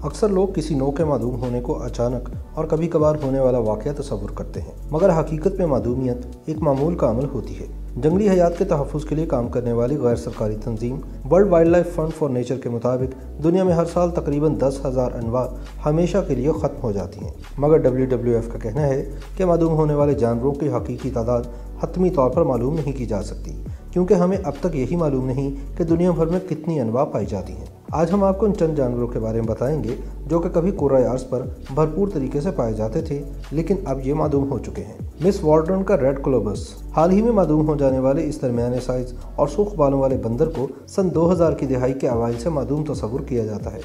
अक्सर लोग किसी नौ के मादूम होने को अचानक और कभी कभार होने वाला वाक़या तस्वुर करते हैं, मगर हकीकत में मादूमियत एक मामूल का अमल होती है। जंगली हयात के तहफ़्फ़ुज़ के लिए काम करने वाली गैर सरकारी तंजीम World Wildlife Fund for Nature के मुताबिक दुनिया में हर साल तकरीबन 10,000 अनवा हमेशा के लिए ख़त्म हो जाती हैं। मगर WWF का कहना है कि मादूम होने वाले जानवरों की हकीकी तादाद हतमी तौर पर मालूम नहीं की जा सकती, क्योंकि हमें अब तक यही मालूम नहीं कि दुनिया भर में कितनी अनवा पाई जाती हैं। आज हम आपको उन चंद जानवरों के बारे में बताएंगे जो कि कभी कोरल यार्स पर भरपूर तरीके से पाए जाते थे, लेकिन अब ये मादूम हो चुके हैं। मिस वॉल्ड्रन का रेड कोलंबस। हाल ही में मादूम हो जाने वाले इस दरमियाने साइज और सूख बालों वाले बंदर को सन 2000 की दिहाई के अवाइल से मादूम तस्वुर किया जाता है।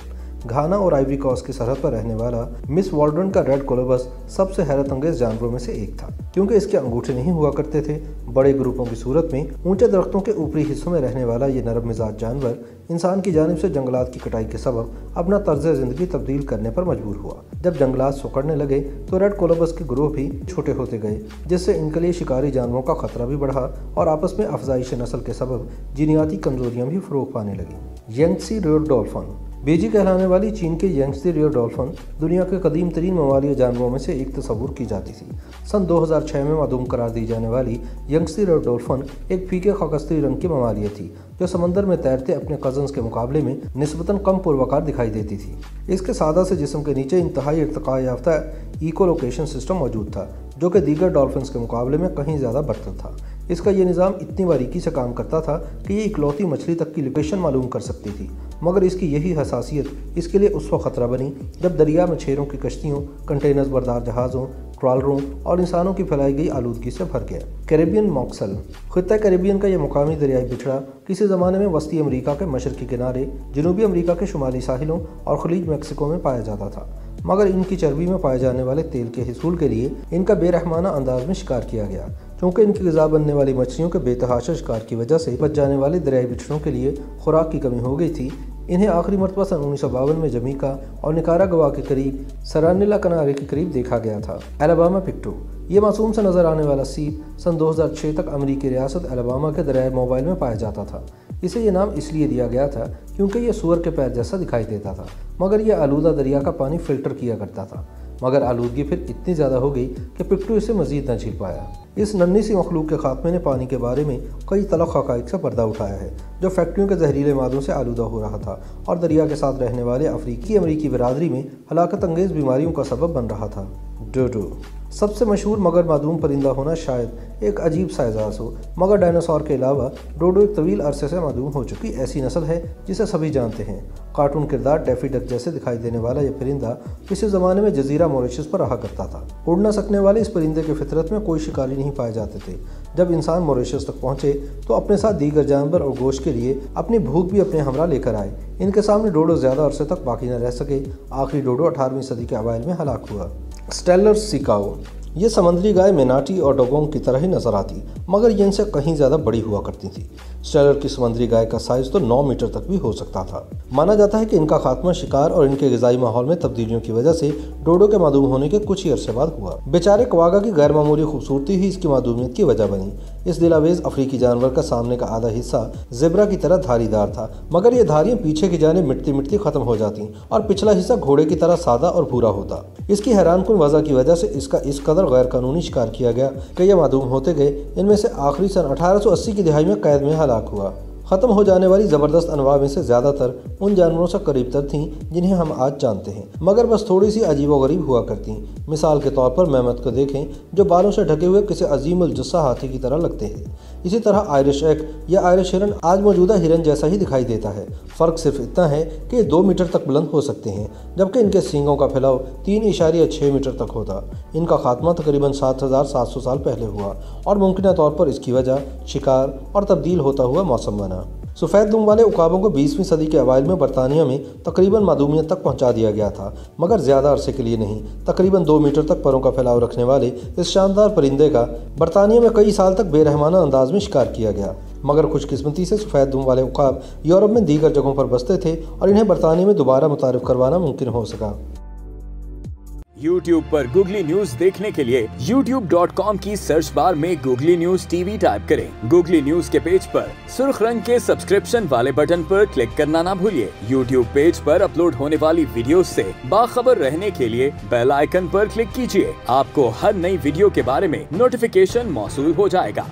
घाना और आइवरी कोस्ट की सरहद पर रहने वाला मिस वॉल्ड्रन का रेड कोलंबस सबसे हैरत अंगेज जानवरों में से एक था, क्योंकि इसके अंगूठे नहीं हुआ करते थे। बड़े ग्रुपों की सूरत में ऊंचे दरख्तों के ऊपरी हिस्सों में रहने वाला ये नरम मिजाज जानवर इंसान की जानिब से जंगलात की कटाई के सबब अपना तर्ज ज़िंदगी तब्दील करने पर मजबूर हुआ। जब जंगलात सुकड़ने लगे तो रेड कोलंबस के ग्रोह भी छोटे होते गए, जिससे इनके लिए शिकारी जानवरों का खतरा भी बढ़ा और आपस में अफजाइश नस्ल के सबब जीनियाती कमजोरियां भी फ़रोग पाने लगी। यांगत्ज़ी रिवर डॉल्फिन। बेजी कहलाने वाली चीन के यांगत्ज़ी रिवर डॉल्फिन दुनिया के कदीम तरीन मवालिया जानवरों में से एक तस्वुर की जाती थी। सन 2006 में मादूम करार दी जाने वाली यांगत्ज़ी रिवर डॉल्फिन एक फीके खाकस्ती रंग की मवालिया थी, जो समंदर में तैरते अपने कज़न्स के मुकाबले में निस्बतन कम पुरवकार दिखाई देती थी। इसके सादा से जिस्म के नीचे इंतहाई इर्तिका याफ्ता इकोलोकेशन सिस्टम मौजूद था, जो कि दीगर डॉल्फिन्स के मुकाबले में कहीं ज़्यादा बरतर था। इसका ये निज़ाम इतनी बारीकी से काम करता था कि ये इकलौती मछली तक की लोकेशन मालूम कर सकती थी, मगर इसकी यही हसासियत इसके लिए उस वक्त ख़तरा बनी जब दरिया में मछेरों की कश्तियों, कंटेनर्स बरदार जहाज़ों, ट्रॉलरों और इंसानों की फैलाई गई आलूदगी से भर गया। कैरेबियन मॉक्सल। खित्ता कैरेबियन का यह मुकामी दरियाई बिछड़ा किसी ज़माने में वस्ती अमरीका के मशरकी किनारे, जनूबी अमरीका के शुमाली साहिलों और खलीज मैक्सिको में पाया जाता था, मगर इनकी चर्बी में पाए जाने वाले तेल के हिसूल के लिए इनका बेरहमाना अंदाज में शिकार किया गया। चूँकि इनकी ग़िज़ा बनने वाली मछलियों के बेतहाशा शिकार की वजह से बच जाने वाले दरियाई बिछड़ों के लिए खुराक की कमी हो गई थी, इन्हें आखिरी मरतबा सन 1952 में जमीका और निकारागुआ के करीब सरानिला किनारे के करीब देखा गया था। एलाबामा पिक्टू। ये मासूम से नज़र आने वाला सीप सन 2006 तक अमरीकी रियासत एलाबामा के दरियाई मोबाइल में पाया जाता था। इसे ये नाम इसलिए दिया गया था क्योंकि ये सूअर के पैर जैसा दिखाई देता था, मगर यह आलूदा दरिया का पानी फ़िल्टर किया करता था। मगर आलूदगी फिर इतनी ज़्यादा हो गई कि पिक्टू इसे मज़ीद न झेल पाया। इस नन्ही सी मखलूक के खात्मे ने पानी के बारे में कई तलख हक़ाइक़ से पर्दा उठाया है, जो फैक्ट्रियों के जहरीले मादों से आलूदा हो रहा था और दरिया के साथ रहने वाले अफ्रीकी अमरीकी बिरादरी में हलाकत अंगेज़ बीमारियों का सबब बन रहा था। डोडो। सबसे मशहूर मगर मादूम परिंदा होना शायद एक अजीब सा एजाज़ हो, मगर डायनासोर के अलावा डोडो एक तवील अरसे से मादूम हो चुकी ऐसी नस्ल है जिसे सभी जानते हैं। कार्टून किरदार डैफी डक जैसे दिखाई देने वाला यह परिंदा किसी ज़माने में जजीरा मॉरिशस पर रहा करता था। उड़ न सकने वाले इस परिंदे के फितरत में कोई शिकारी नहीं पाए जाते थे। जब इंसान मॉरिशस तक पहुँचे तो अपने साथ दीगर जानवर और गोश्त के लिए अपनी भूख भी अपने हमरा लेकर आए। इनके सामने डोडो ज़्यादा अरसे तक बाकी न रह सके। आखिरी डोडो 18वीं सदी के अवाइल में हलाक हुआ। स्टेलर सिकाओ। ये समुद्री गाय मेनाटी और डोगोंग की तरह ही नजर आती, मगर ये इनसे कहीं ज़्यादा बड़ी हुआ करती थी। स्टेलर की समुद्री गाय का साइज तो 9 मीटर तक भी हो सकता था। माना जाता है कि इनका खात्मा शिकार और इनके ग़िज़ाई माहौल में तब्दीलियों की वजह से डोडो के मादूम होने के कुछ ही अरसे बाद हुआ। बेचारे क्वागा की गैर मामूली खूबसूरती ही इसकी मादूमियत की वजह बनी। इस दिलावेज अफ्रीकी जानवर का सामने का आधा हिस्सा ज़ेब्रा की तरह धारीदार था, मगर ये धारियाँ पीछे की जानिब मिटती मिटती ख़त्म हो जाती और पिछला हिस्सा घोड़े की तरह सादा और भूरा होता। इसकी हैरानकुन वजह की वजह से इसका इस कदर गैर कानूनी शिकार किया गया कि यह मादूम होते गए। इनमें से आखिरी सन 1880 की दिहाई में कैद में हलाक हुआ। ख़त्म हो जाने वाली ज़बरदस्त अनवा में से ज़्यादातर उन जानवरों से करीब तर थीं जिन्हें हम आज जानते हैं, मगर बस थोड़ी सी अजीब व गरीब हुआ करती। मिसाल के तौर पर मैमथ को देखें, जो बालों से ढके हुए किसी अजीम उल जुस्सा हाथी की तरह लगते हैं। इसी तरह आयरिश एक या आयरिश हिरन आज मौजूदा हिरन जैसा ही दिखाई देता है। फ़र्क सिर्फ इतना है कि ये 2 मीटर तक बुलंद हो सकते हैं, जबकि इनके सींगों का फैलाव 3.6 मीटर तक होता। इनका खात्मा तकरीबन 7,700 साल पहले हुआ और मुमकिन तौर पर इसकी वजह शिकार और तब्दील होता हुआ मौसम बना। सफ़ेद दुम वाले उकाबों को 20वीं सदी के अवाइल में बरतानिया में तकरीबन मादूमियत तक पहुंचा दिया गया था, मगर ज़्यादा अरसे के लिए नहीं। तकरीबन 2 मीटर तक परों का फैलाव रखने वाले इस शानदार परिंदे का बरतानिया में कई साल तक बेरहमाना अंदाज में शिकार किया गया, मगर खुशकिस्मती से सफ़ेद दुम वाले उकाब यूरोप में दीगर जगहों पर बसते थे और इन्हें बरतानिया में दोबारा मुतारिफ करवाना मुमकिन हो सका। YouTube पर गूगली न्यूज देखने के लिए youtube.com की सर्च बार में गूगली न्यूज टीवी टाइप करें। गूगली न्यूज के पेज पर सुर्ख रंग के सब्सक्रिप्शन वाले बटन पर क्लिक करना ना भूलिए। YouTube पेज पर अपलोड होने वाली वीडियो से बाखबर रहने के लिए बेल आइकन पर क्लिक कीजिए। आपको हर नई वीडियो के बारे में नोटिफिकेशन मौसूल हो जाएगा।